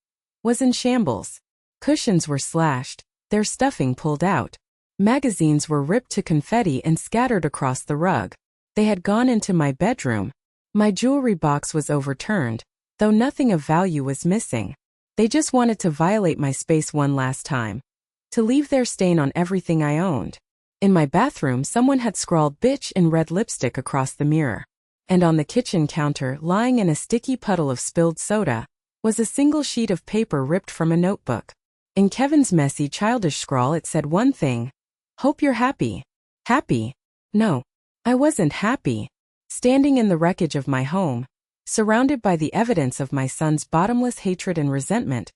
was in shambles. Cushions were slashed, their stuffing pulled out. Magazines were ripped to confetti and scattered across the rug. They had gone into my bedroom. My jewelry box was overturned, though nothing of value was missing. They just wanted to violate my space one last time, to leave their stain on everything I owned. In my bathroom, someone had scrawled "bitch" in red lipstick across the mirror. And on the kitchen counter, lying in a sticky puddle of spilled soda, was a single sheet of paper ripped from a notebook. In Kevin's messy, childish scrawl it said one thing: "Hope you're happy." Happy? No, I wasn't happy. Standing in the wreckage of my home, surrounded by the evidence of my son's bottomless hatred and resentment,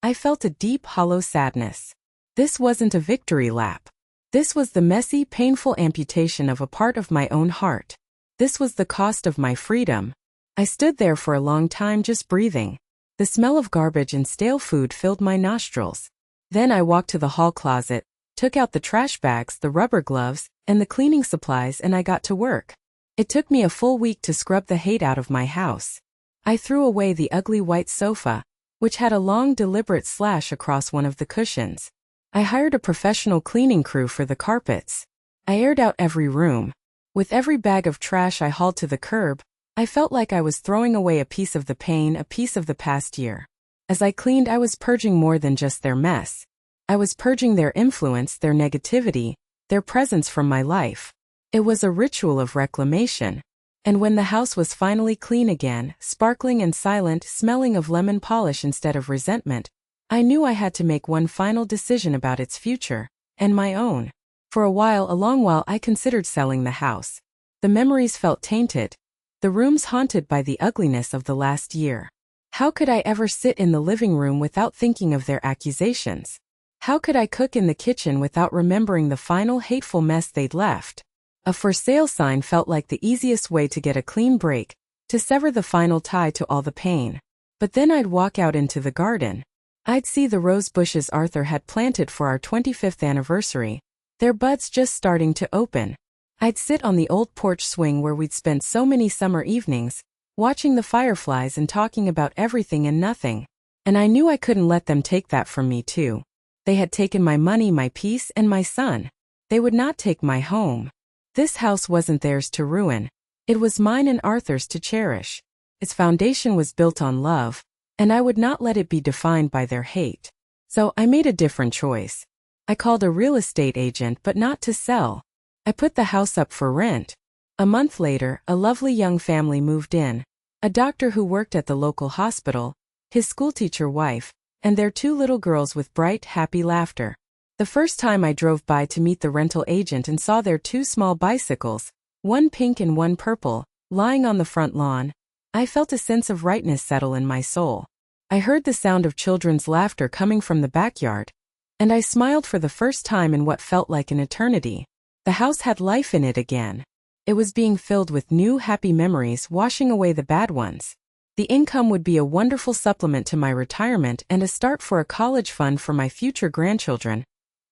I felt a deep, hollow sadness. This wasn't a victory lap. This was the messy, painful amputation of a part of my own heart. This was the cost of my freedom. I stood there for a long time just breathing. The smell of garbage and stale food filled my nostrils. Then I walked to the hall closet, took out the trash bags, the rubber gloves, and the cleaning supplies, and I got to work. It took me a full week to scrub the hate out of my house. I threw away the ugly white sofa, which had a long, deliberate slash across one of the cushions. I hired a professional cleaning crew for the carpets. I aired out every room. With every bag of trash I hauled to the curb, I felt like I was throwing away a piece of the pain, a piece of the past year. As I cleaned, I was purging more than just their mess. I was purging their influence, their negativity, their presence from my life. It was a ritual of reclamation. And when the house was finally clean again, sparkling and silent, smelling of lemon polish instead of resentment, I knew I had to make one final decision about its future, and my own. For a while, a long while, I considered selling the house. The memories felt tainted. The rooms haunted by the ugliness of the last year. How could I ever sit in the living room without thinking of their accusations? How could I cook in the kitchen without remembering the final hateful mess they'd left? A for sale sign felt like the easiest way to get a clean break, to sever the final tie to all the pain. But then I'd walk out into the garden. I'd see the rose bushes Arthur had planted for our 25th anniversary, their buds just starting to open. I'd sit on the old porch swing where we'd spent so many summer evenings, watching the fireflies and talking about everything and nothing. And I knew I couldn't let them take that from me too. They had taken my money, my peace, and my son. They would not take my home. This house wasn't theirs to ruin. It was mine and Arthur's to cherish. Its foundation was built on love, and I would not let it be defined by their hate. So I made a different choice. I called a real estate agent, but not to sell. I put the house up for rent. A month later, a lovely young family moved in. A doctor who worked at the local hospital, his schoolteacher wife, and their 2 little girls with bright, happy laughter. The first time I drove by to meet the rental agent and saw their 2 small bicycles, one pink and one purple, lying on the front lawn, I felt a sense of rightness settle in my soul. I heard the sound of children's laughter coming from the backyard, and I smiled for the first time in what felt like an eternity. The house had life in it again. It was being filled with new, happy memories, washing away the bad ones. The income would be a wonderful supplement to my retirement and a start for a college fund for my future grandchildren,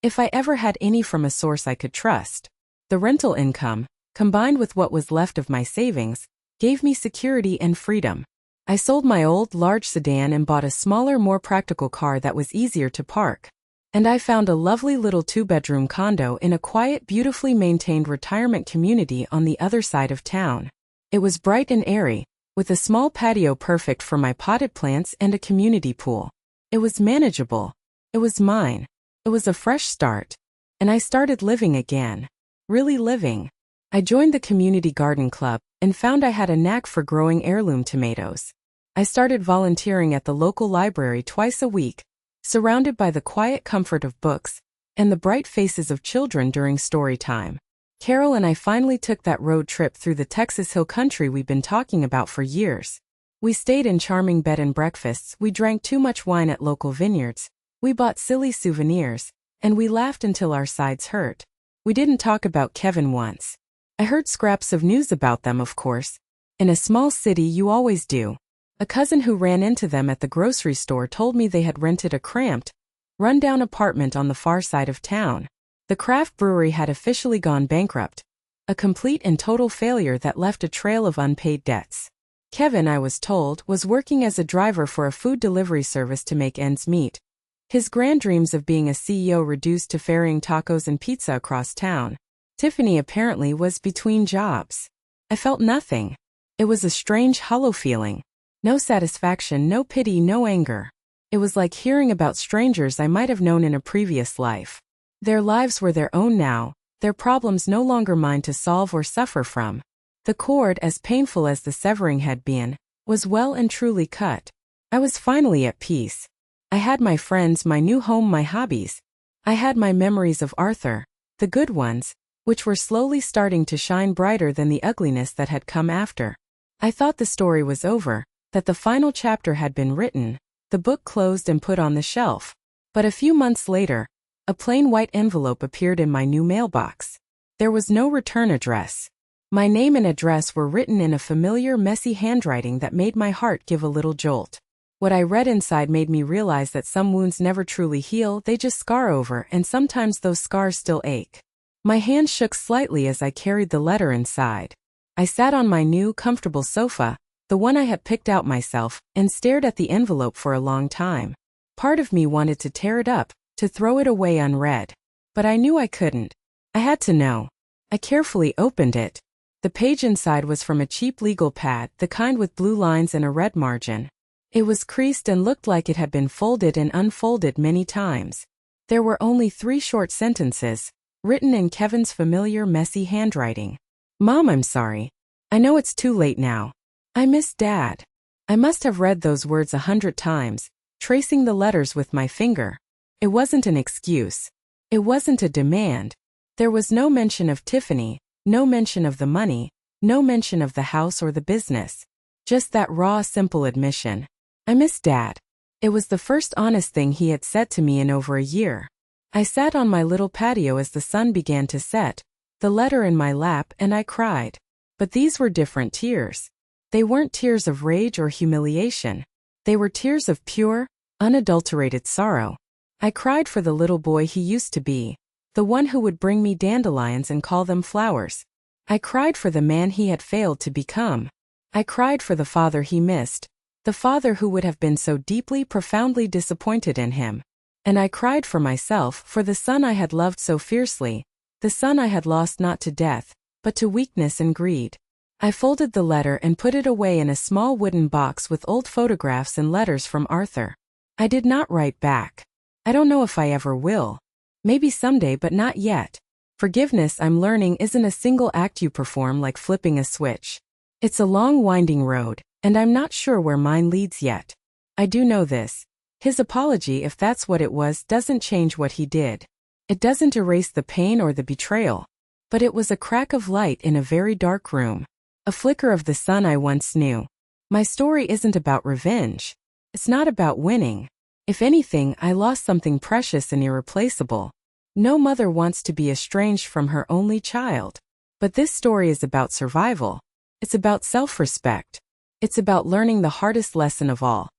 if I ever had any from a source I could trust. The rental income, combined with what was left of my savings, gave me security and freedom. I sold my old, large sedan and bought a smaller, more practical car that was easier to park. And I found a lovely little 2-bedroom condo in a quiet, beautifully maintained retirement community on the other side of town. It was bright and airy, with a small patio perfect for my potted plants and a community pool. It was manageable. It was mine. It was a fresh start. And I started living again. Really living. I joined the community garden club and found I had a knack for growing heirloom tomatoes. I started volunteering at the local library twice a week, surrounded by the quiet comfort of books and the bright faces of children during story time. Carol and I finally took that road trip through the Texas Hill Country we've been talking about for years. We stayed in charming bed and breakfasts, we drank too much wine at local vineyards, we bought silly souvenirs, and we laughed until our sides hurt. We didn't talk about Kevin once. I heard scraps of news about them, of course. In a small city, you always do. A cousin who ran into them at the grocery store told me they had rented a cramped, run-down apartment on the far side of town. The craft brewery had officially gone bankrupt, a complete and total failure that left a trail of unpaid debts. Kevin, I was told, was working as a driver for a food delivery service to make ends meet. His grand dreams of being a CEO reduced to ferrying tacos and pizza across town. Tiffany apparently was between jobs. I felt nothing. It was a strange, hollow feeling. No satisfaction, no pity, no anger. It was like hearing about strangers I might have known in a previous life. Their lives were their own now, their problems no longer mine to solve or suffer from. The cord, as painful as the severing had been, was well and truly cut. I was finally at peace. I had my friends, my new home, my hobbies. I had my memories of Arthur, the good ones, which were slowly starting to shine brighter than the ugliness that had come after. I thought the story was over, that the final chapter had been written, the book closed and put on the shelf. But a few months later, a plain white envelope appeared in my new mailbox. There was no return address. My name and address were written in a familiar, messy handwriting that made my heart give a little jolt. What I read inside made me realize that some wounds never truly heal, they just scar over, and sometimes those scars still ache. My hand shook slightly as I carried the letter inside. I sat on my new, comfortable sofa, the one I had picked out myself, and stared at the envelope for a long time. Part of me wanted to tear it up, to throw it away unread. But I knew I couldn't. I had to know. I carefully opened it. The page inside was from a cheap legal pad, the kind with blue lines and a red margin. It was creased and looked like it had been folded and unfolded many times. There were only 3 short sentences, written in Kevin's familiar, messy handwriting. Mom, I'm sorry. I know it's too late now. I miss Dad. I must have read those words 100 times, tracing the letters with my finger. It wasn't an excuse. It wasn't a demand. There was no mention of Tiffany, no mention of the money, no mention of the house or the business. Just that raw, simple admission. I miss Dad. It was the first honest thing he had said to me in over a year. I sat on my little patio as the sun began to set, the letter in my lap, and I cried. But these were different tears. They weren't tears of rage or humiliation. They were tears of pure, unadulterated sorrow. I cried for the little boy he used to be, the one who would bring me dandelions and call them flowers. I cried for the man he had failed to become. I cried for the father he missed, the father who would have been so deeply, profoundly disappointed in him. And I cried for myself, for the son I had loved so fiercely, the son I had lost not to death, but to weakness and greed. I folded the letter and put it away in a small wooden box with old photographs and letters from Arthur. I did not write back. I don't know if I ever will. Maybe someday, but not yet. Forgiveness, I'm learning, isn't a single act you perform like flipping a switch. It's a long, winding road, and I'm not sure where mine leads yet. I do know this. His apology, if that's what it was, doesn't change what he did. It doesn't erase the pain or the betrayal. But it was a crack of light in a very dark room. A flicker of the sun I once knew. My story isn't about revenge. It's not about winning. If anything, I lost something precious and irreplaceable. No mother wants to be estranged from her only child. But this story is about survival. It's about self-respect. It's about learning the hardest lesson of all.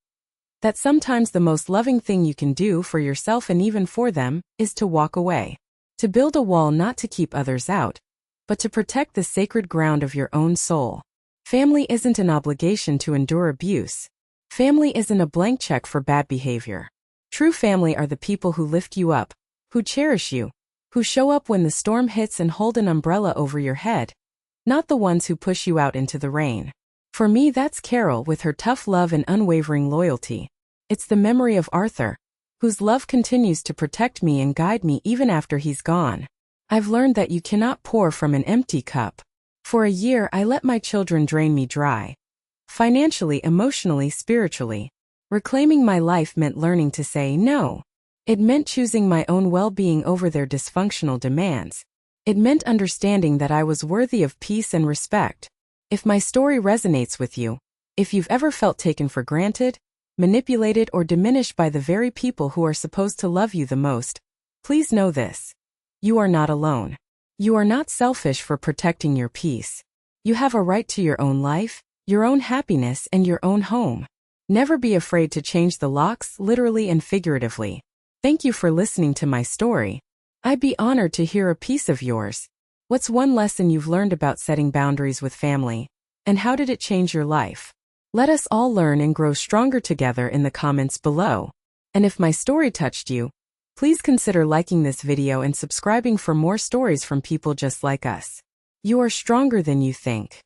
That sometimes the most loving thing you can do for yourself and even for them is to walk away. To build a wall not to keep others out, but to protect the sacred ground of your own soul. Family isn't an obligation to endure abuse. Family isn't a blank check for bad behavior. True family are the people who lift you up, who cherish you, who show up when the storm hits and hold an umbrella over your head, not the ones who push you out into the rain. For me, that's Carol with her tough love and unwavering loyalty. It's the memory of Arthur, whose love continues to protect me and guide me even after he's gone. I've learned that you cannot pour from an empty cup. For a year, I let my children drain me dry. Financially, emotionally, spiritually. Reclaiming my life meant learning to say no. It meant choosing my own well-being over their dysfunctional demands. It meant understanding that I was worthy of peace and respect. If my story resonates with you, if you've ever felt taken for granted, manipulated, or diminished by the very people who are supposed to love you the most, please know this. You are not alone. You are not selfish for protecting your peace. You have a right to your own life, your own happiness, and your own home. Never be afraid to change the locks, literally and figuratively. Thank you for listening to my story. I'd be honored to hear a piece of yours. What's one lesson you've learned about setting boundaries with family? And how did it change your life? Let us all learn and grow stronger together in the comments below. And if my story touched you, please consider liking this video and subscribing for more stories from people just like us. You are stronger than you think.